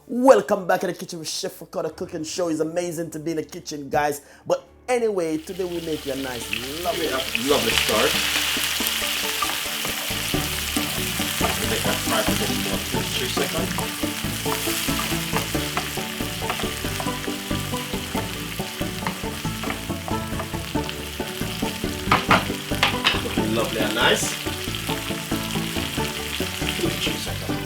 Welcome back in the kitchen with Chef Ricardo cooking show. It's amazing to be in the kitchen, guys. But anyway, today we make you a nice, lovely start. We make that fry for just about 3 seconds. Looking lovely and nice. 2 to 3 seconds.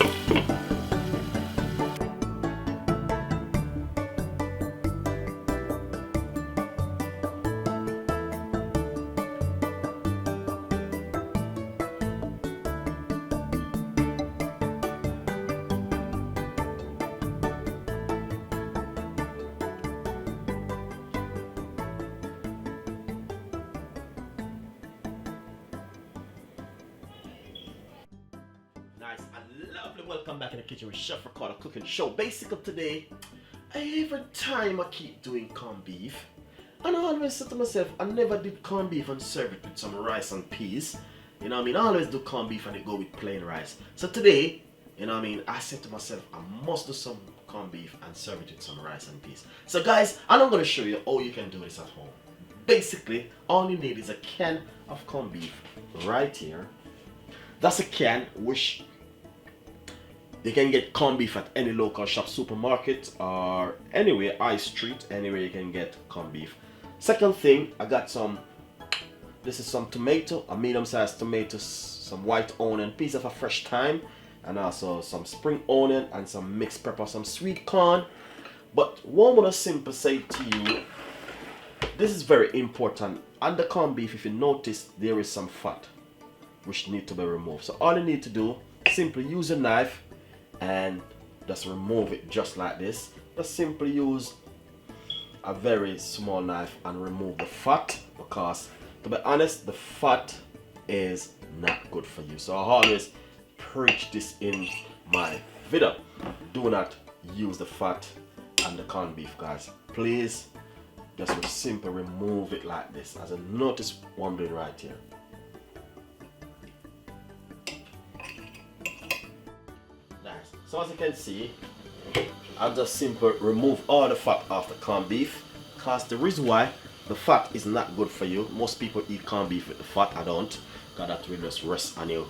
Nice and lovely. Welcome back in the kitchen with Chef Ricardo cooking show. Basically today, every time I keep doing corned beef, and I always say to myself, I never did corned beef and serve it with some rice and peas. You know what I mean? I always do corned beef and it go with plain rice. So today, you know what I mean, I said to myself, I must do some corned beef and serve it with some rice and peas. So guys, and I'm going to show you how you can do this at home. Basically, all you need is a can of corned beef right here. That's a can which you can get corned beef at any local shop, supermarket, or anywhere, high street, anywhere you can get corned beef. Second thing, I got this is some tomato, a medium-sized tomato, some white onion, piece of a fresh thyme, and also some spring onion and some mixed pepper, some sweet corn. But one more simple say to you, this is very important. On the corned beef, if you notice, there is some fat which need to be removed. So all you need to do, simply use a knife and just remove it just like this. Just simply use a very small knife and remove the fat, because to be honest, the fat is not good for you. So I always preach this in my video. Do not use the fat on the corned beef, guys. Please just simply remove it like this, as I notice what I'm doing right here. So as you can see, I'll just simply remove all the fat off the corned beef, because the reason why the fat is not good for you. Most people eat corned beef with the fat. I don't, because that will just rest on you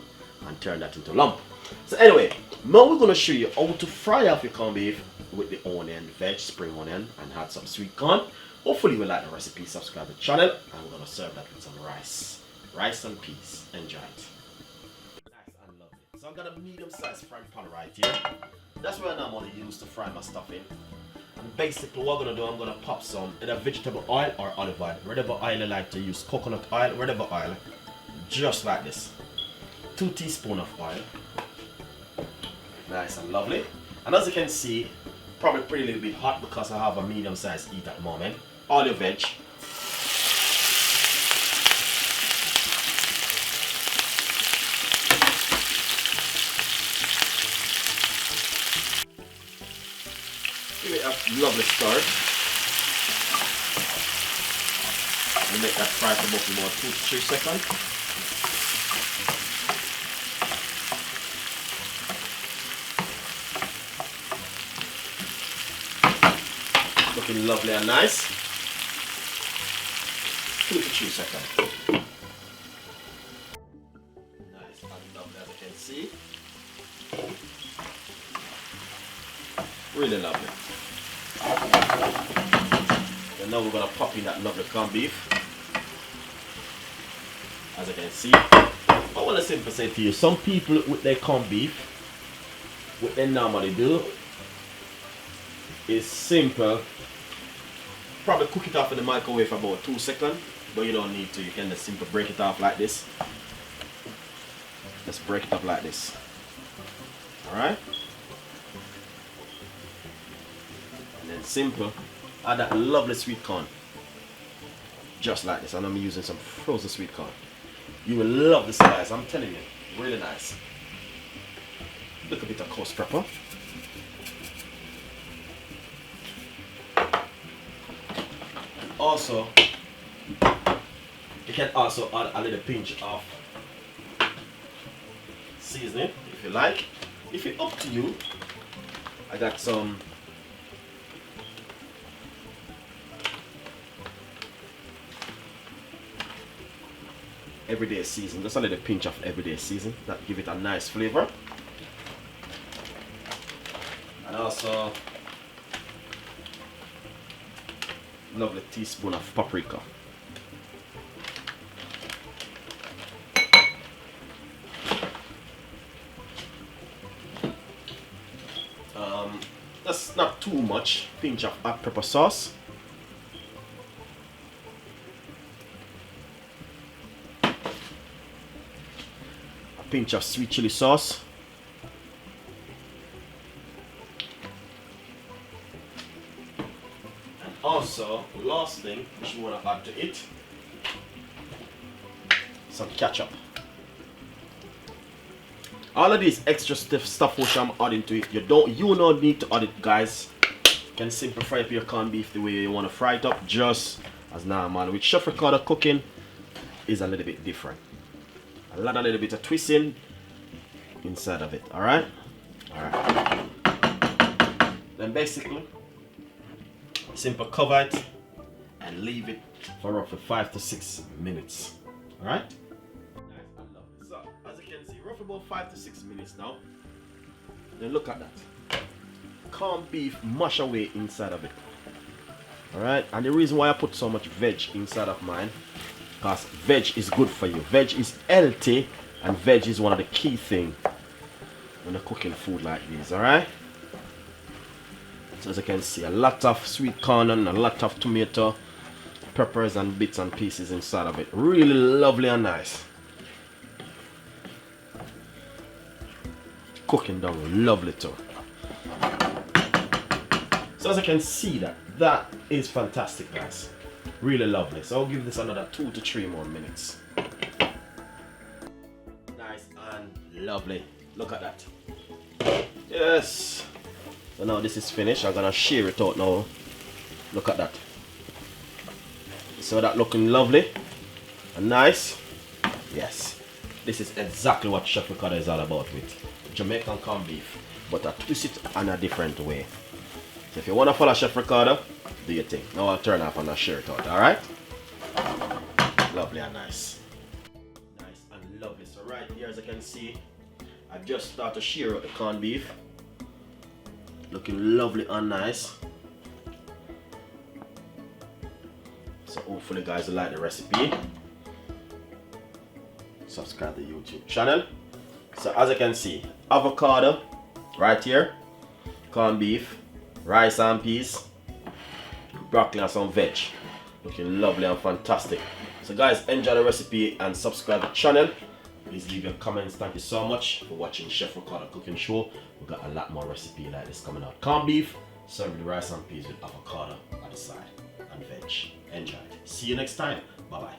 and turn that into lump. So anyway, now we're going to show you how to fry off your corned beef with the onion, veg, spring onion, and add some sweet corn. Hopefully you will like the recipe. Subscribe to the channel, and we're going to serve that with some rice and peas. Enjoy it. So I've got a medium-sized frying pan right here. That's where I'm going to use to fry my stuff in. And basically what I'm going to do, I'm going to pop some either vegetable oil or olive oil. Whatever oil I like to use, coconut oil, whatever oil. Just like this. 2 teaspoons of oil. Nice and lovely. And as you can see, probably pretty little bit hot because I have a medium-sized heat at the moment. All your veg. Give it a lovely start. And make that fry for about 2 to 3 seconds. Looking lovely and nice. 2 to 3 seconds. Nice and lovely, as you can see. Really lovely. And now we're going to pop in that lovely corned beef. As you can see, I want to simply say to you, some people with their corned beef, what they normally do is simple. Probably cook it off in the microwave for about 2 seconds, but you don't need to. You can just simply break it off like this. Just break it up like this. Alright? And then simple, add that lovely sweet corn. Just like this. And I'm using some frozen sweet corn. You will love this, guys, I'm telling you. Really nice. Look a bit of coarse pepper. Also, you can also add a little pinch of seasoning if you like. If it's up to you, I got some everyday season, just a little pinch of everyday season that give it a nice flavor. And also lovely teaspoon of paprika. That's not too much. Pinch of hot pepper sauce. A pinch of sweet chili sauce. And also, last thing which you want to add to it, some ketchup. All of these extra stuff which I'm adding to it, you don't need to add it, guys. You can simply fry up your corned beef the way you want to fry it up, just as normal. With Chef Ricardo cooking is a little bit different. A little bit of twisting inside of it. Alright? Alright. Then basically, simply cover it and leave it for roughly 5 to 6 minutes. Alright? Roughly about 5 to 6 minutes now. Then look at that. Corned beef mash away inside of it. Alright, and the reason why I put so much veg inside of mine, because veg is good for you. Veg is healthy, and veg is one of the key things when you're cooking food like this. Alright, so as you can see, a lot of sweet corn and a lot of tomato, peppers and bits and pieces inside of it. Really lovely and nice. Cooking down lovely too. So as you can see, that is fantastic, guys. Really lovely. So I'll give this another 2 to 3 more minutes. Nice and lovely. Look at that. Yes. So now this is finished. I'm gonna shear it out now. Look at that. So that looking lovely and nice. Yes. This is exactly what Chef Ricardo is all about with Jamaican corned beef, but I twist it in a different way. So if you want to follow Chef Ricardo, do your thing. Now I'll turn off and I'll share it out, alright? Lovely and nice. Nice and lovely. So right here, as you can see, I just started to shear out the corned beef. Looking lovely and nice. So hopefully guys will like the recipe. Subscribe to the YouTube channel. So as you can see, avocado right here, corned beef, rice and peas, broccoli and some veg. Looking lovely and fantastic. So guys, enjoy the recipe and subscribe to the channel. Please leave your comments. Thank you so much for watching Chef Ricardo Cooking Show. We've got a lot more recipe like this coming out. Corned beef served with rice and peas with avocado at the side and veg. Enjoy it. See you next time. Bye bye.